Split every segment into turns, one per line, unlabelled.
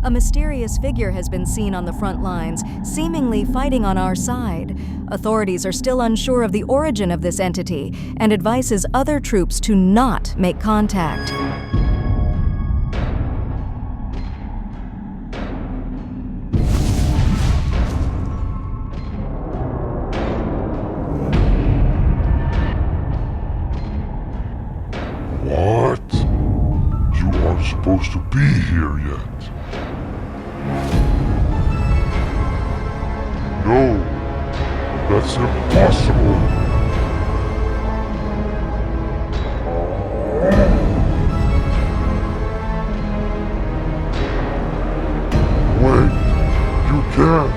A mysterious figure has been seen on the front lines, seemingly fighting on our side. Authorities are still unsure of the origin of this entity and advises other troops to not make contact.
What? You aren't supposed to be here yet. No, that's impossible. Wait, you can't.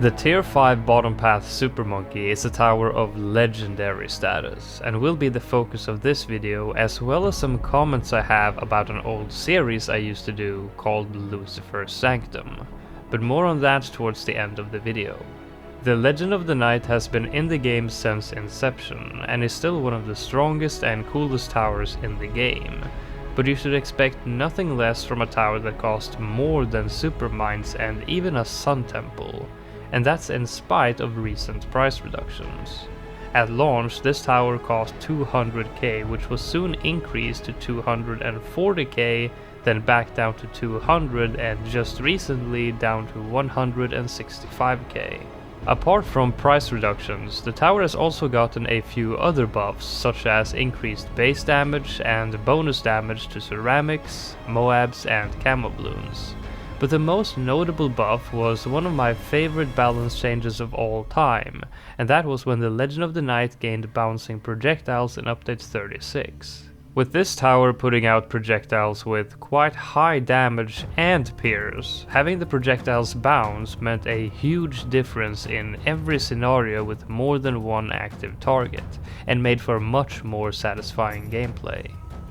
The Tier 5 bottom path Super Monkey is a tower of legendary status and will be the focus of this video, as well as some comments I have about an old series I used to do called Lucifer Sanctum, but more on that towards the end of the video. The Legend of the Night has been in the game since inception and is still one of the strongest and coolest towers in the game, but you should expect nothing less from a tower that costs more than super mines and even a sun temple. And that's in spite of recent price reductions. At launch, this tower cost 200k, which was soon increased to 240k, then back down to 200, and just recently down to 165k. Apart from price reductions, the tower has also gotten a few other buffs, such as increased base damage and bonus damage to ceramics, Moabs, and camo balloons. But the most notable buff was one of my favorite balance changes of all time, and that was when the Legend of the Night gained bouncing projectiles in update 36. With this tower putting out projectiles with quite high damage and pierce, having the projectiles bounce meant a huge difference in every scenario with more than one active target, and made for much more satisfying gameplay.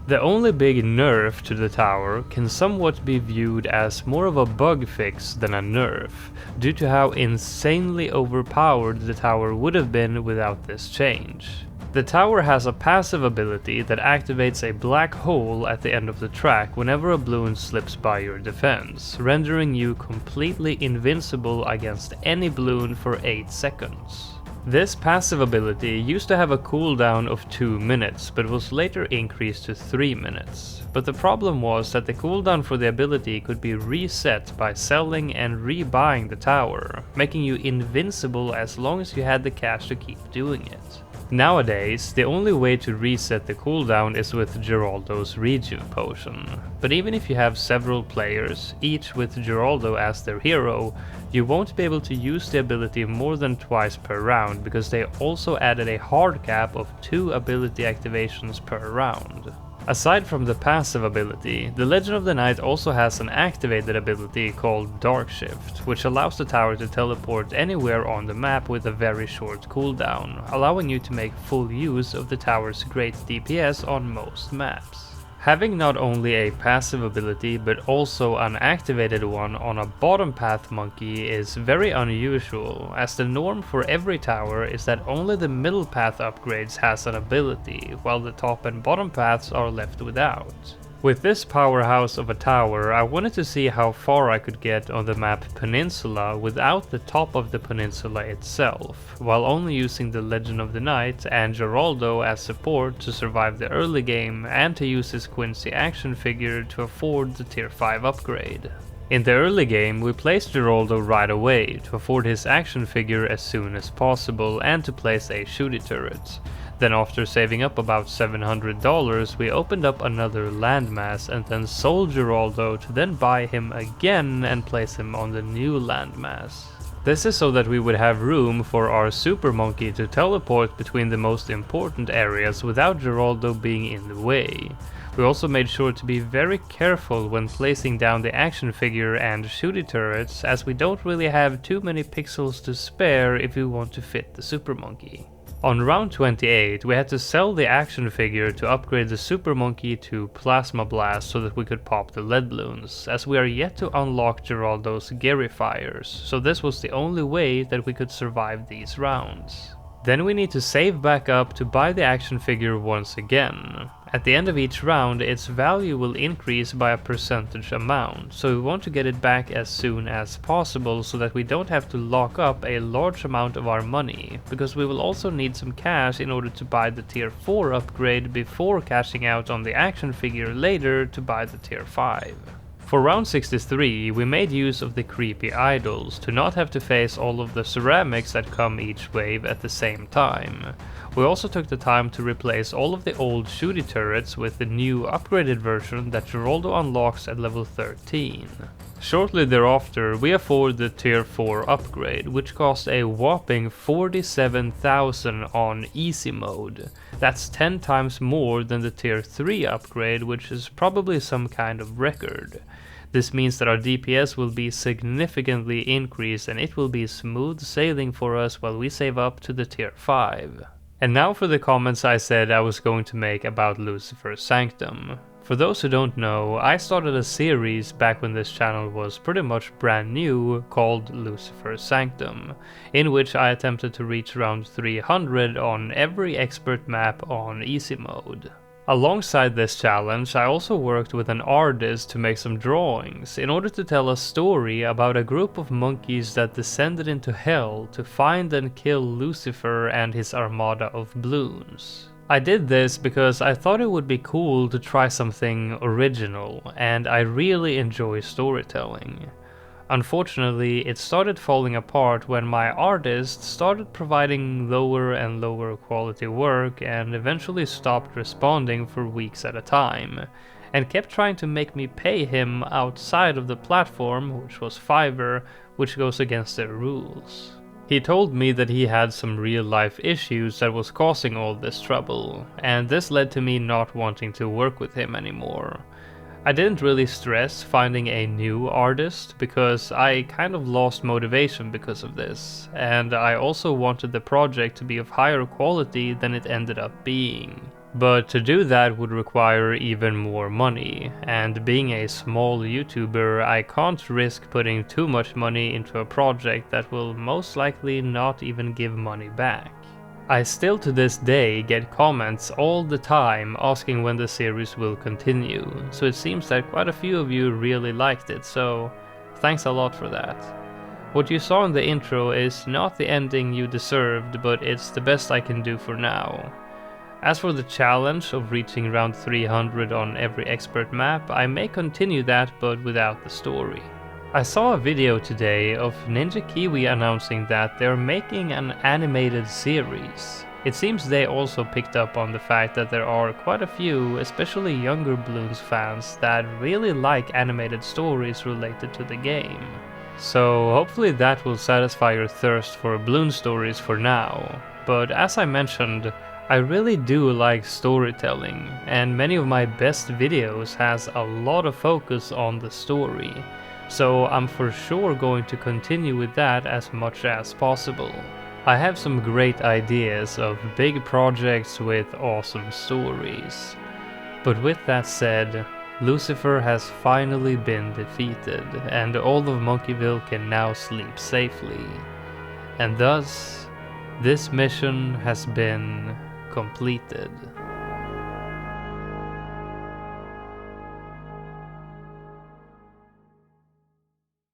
The only big nerf to the tower can somewhat be viewed as more of a bug fix than a nerf, due to how insanely overpowered the tower would have been without this change. The tower has a passive ability that activates a black hole at the end of the track whenever a balloon slips by your defense, rendering you completely invincible against any balloon for 8 seconds. This passive ability used to have a cooldown of 2 minutes, but was later increased to 3 minutes. But the problem was that the cooldown for the ability could be reset by selling and rebuying the tower, making you invincible as long as you had the cash to keep doing it. Nowadays, the only way to reset the cooldown is with Geraldo's Rejuve potion, but even if you have several players, each with Geraldo as their hero, you won't be able to use the ability more than twice per round, because they also added a hard cap of 2 ability activations per round. Aside from the passive ability, the Legend of the Night also has an activated ability called Dark Shift, which allows the tower to teleport anywhere on the map with a very short cooldown, allowing you to make full use of the tower's great DPS on most maps. Having not only a passive ability but also an activated one on a bottom path monkey is very unusual, as the norm for every tower is that only the middle path upgrades has an ability, while the top and bottom paths are left without. With this powerhouse of a tower, I wanted to see how far I could get on the map Peninsula without the top of the peninsula itself, while only using the Legend of the Night and Geraldo as support to survive the early game and to use his Quincy action figure to afford the tier 5 upgrade. In the early game, we placed Geraldo right away to afford his action figure as soon as possible and to place a shooty turret. Then after saving up about $700, we opened up another landmass and then sold Geraldo to then buy him again and place him on the new landmass. This is so that we would have room for our super monkey to teleport between the most important areas without Geraldo being in the way. We also made sure to be very careful when placing down the action figure and shooty turrets, as we don't really have too many pixels to spare if we want to fit the Super Monkey. On round 28, we had to sell the action figure to upgrade the Super Monkey to Plasma Blast so that we could pop the lead balloons, as we are yet to unlock Geraldo's Gerifiers, so this was the only way that we could survive these rounds. Then we need to save back up to buy the action figure once again. At the end of each round, its value will increase by a percentage amount, so we want to get it back as soon as possible so that we don't have to lock up a large amount of our money, because we will also need some cash in order to buy the tier 4 upgrade before cashing out on the action figure later to buy the tier 5. For round 63, we made use of the creepy idols to not have to face all of the ceramics that come each wave at the same time. We also took the time to replace all of the old shooty turrets with the new upgraded version that Geraldo unlocks at level 13. Shortly thereafter, we afford the tier 4 upgrade, which cost a whopping 47,000 on easy mode. That's 10 times more than the tier 3 upgrade, which is probably some kind of record. This means that our DPS will be significantly increased and it will be smooth sailing for us while we save up to the tier 5. And now for the comments I said I was going to make about Lucifer's Sanctum. For those who don't know, I started a series back when this channel was pretty much brand new called Lucifer's Sanctum, in which I attempted to reach around 300 on every expert map on easy mode. Alongside this challenge, I also worked with an artist to make some drawings in order to tell a story about a group of monkeys that descended into hell to find and kill Lucifer and his armada of Bloons. I did this because I thought it would be cool to try something original, and I really enjoy storytelling. Unfortunately, it started falling apart when my artist started providing lower and lower quality work and eventually stopped responding for weeks at a time, and kept trying to make me pay him outside of the platform, which was Fiverr, which goes against their rules. He told me that he had some real life issues that was causing all this trouble, and this led to me not wanting to work with him anymore. I didn't really stress finding a new artist because I kind of lost motivation because of this, and I also wanted the project to be of higher quality than it ended up being. But to do that would require even more money, and being a small YouTuber, I can't risk putting too much money into a project that will most likely not even give money back. I still to this day get comments all the time asking when the series will continue, so it seems that quite a few of you really liked it, so thanks a lot for that. What you saw in the intro is not the ending you deserved, but it's the best I can do for now. As for the challenge of reaching round 300 on every expert map, I may continue that but without the story. I saw a video today of Ninja Kiwi announcing that they're making an animated series. It seems they also picked up on the fact that there are quite a few, especially younger Bloons fans, that really like animated stories related to the game. So hopefully that will satisfy your thirst for Bloons stories for now. But as I mentioned, I really do like storytelling, and many of my best videos has a lot of focus on the story. So I'm for sure going to continue with that as much as possible. I have some great ideas of big projects with awesome stories. But with that said, Lucifer has finally been defeated, and all of Monkeyville can now sleep safely. And thus, this mission has been completed.